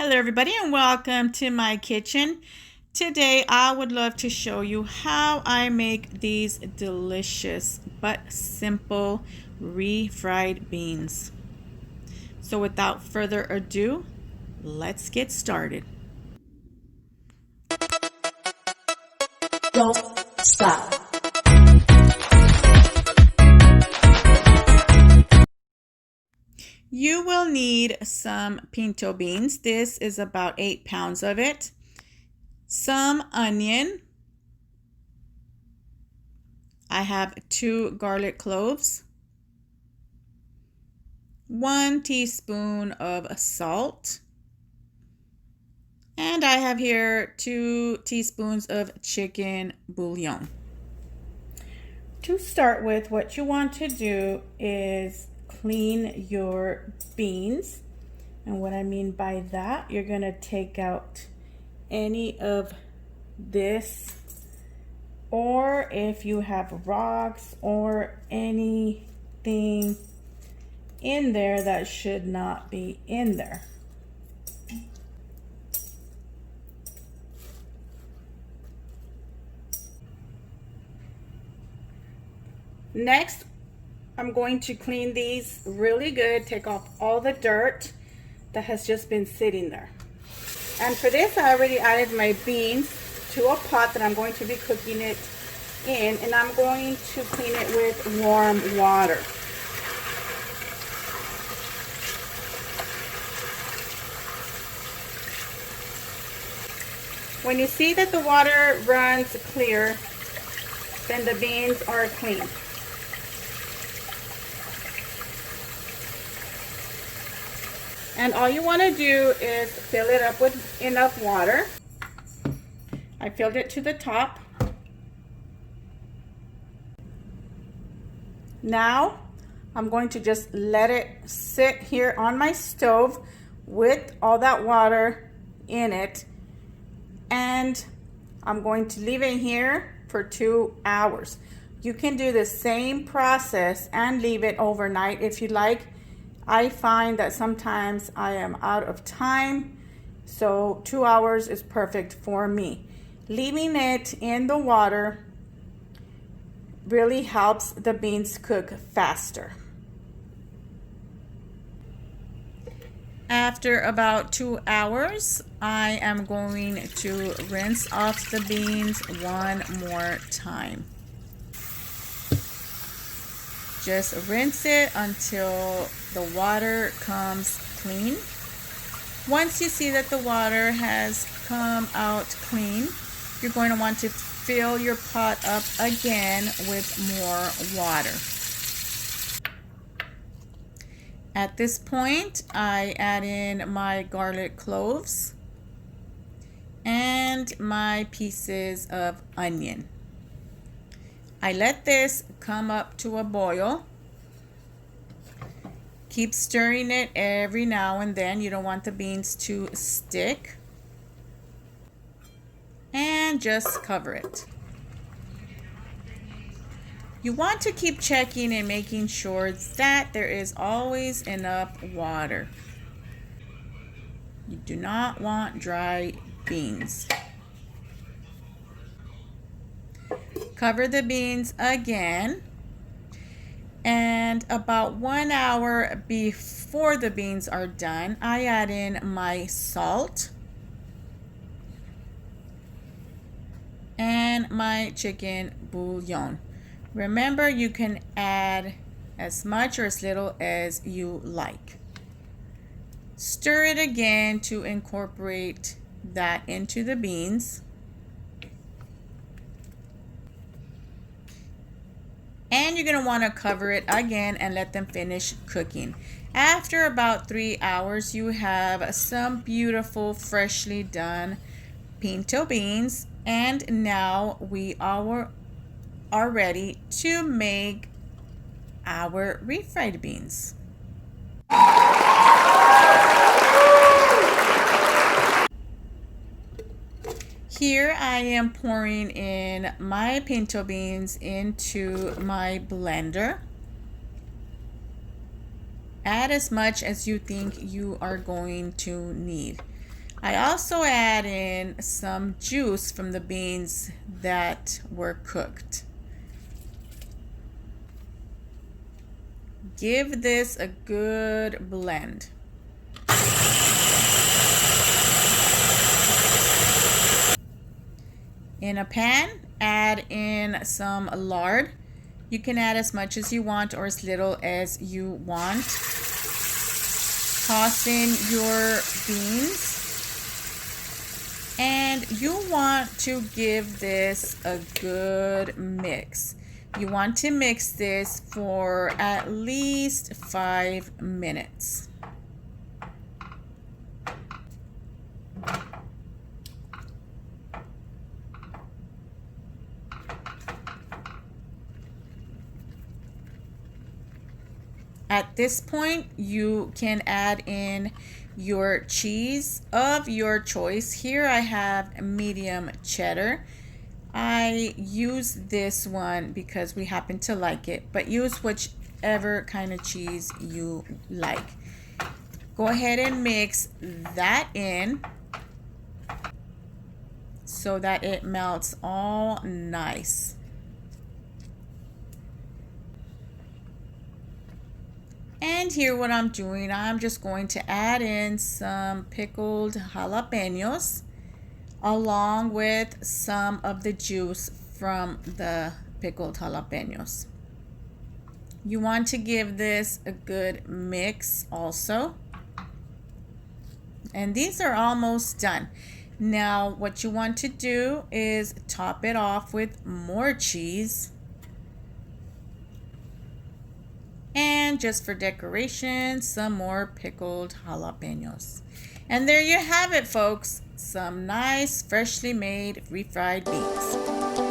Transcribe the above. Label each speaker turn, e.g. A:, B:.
A: Hello everybody and welcome to my kitchen. Today I would love to show you how I make these delicious but simple refried beans. So without further ado, let's get started.
B: Don't stop.
A: You will need some pinto beans. This is about 8 pounds of it. Some onion. I have 2 garlic cloves. 1 teaspoon of salt. And I have here 2 teaspoons of chicken bouillon. To start with, what you want to do is clean your beans. And what I mean by that, you're going to take out any of this, or if you have rocks or anything in there that should not be in there. Next, I'm going to clean these really good, take off all the dirt that has just been sitting there. And for this, I already added my beans to a pot that I'm going to be cooking it in, and I'm going to clean it with warm water. When you see that the water runs clear, then the beans are clean. And all you want to do is fill it up with enough water. I filled it to the top. Now I'm going to just let it sit here on my stove with all that water in it. And I'm going to leave it here for 2 hours. You can do the same process and leave it overnight if you like. I find that sometimes I am out of time, so 2 hours is perfect for me. Leaving it in the water really helps the beans cook faster. After about 2 hours, I am going to rinse off the beans one more time. Just rinse it until the water comes clean. Once you see that the water has come out clean, you're going to want to fill your pot up again with more water. At this point, I add in my garlic cloves and my pieces of onion. I let this come up to a boil. Keep stirring it every now and then. You don't want the beans to stick. And just cover it. You want to keep checking and making sure that there is always enough water. You do not want dry beans. Cover the beans again, and about 1 hour before the beans are done, I add in my salt and my chicken bouillon. Remember, you can add as much or as little as you like. Stir it again to incorporate that into the beans. And you're going to want to cover it again and let them finish cooking. After about 3 hours, you have some beautiful freshly done pinto beans. And now we are ready to make our refried beans. Here I am pouring in my pinto beans into my blender. Add as much as you think you are going to need. I also add in some juice from the beans that were cooked. Give this a good blend. In a pan, add in some lard. You can add as much as you want or as little as you want. Toss in your beans. And you want to give this a good mix. You want to mix this for at least 5 minutes. At this point, you can add in your cheese of your choice. Here I have medium cheddar. I use this one because we happen to like it, but use whichever kind of cheese you like. Go ahead and mix that in so that it melts all nice. And here what I'm doing, I'm just going to add in some pickled jalapeños along with some of the juice from the pickled jalapeños. You want to give this a good mix also. And these are almost done. Now what you want to do is top it off with more cheese. And just for decoration, some more pickled jalapeños. And there you have it, folks. Some nice, freshly made refried beans.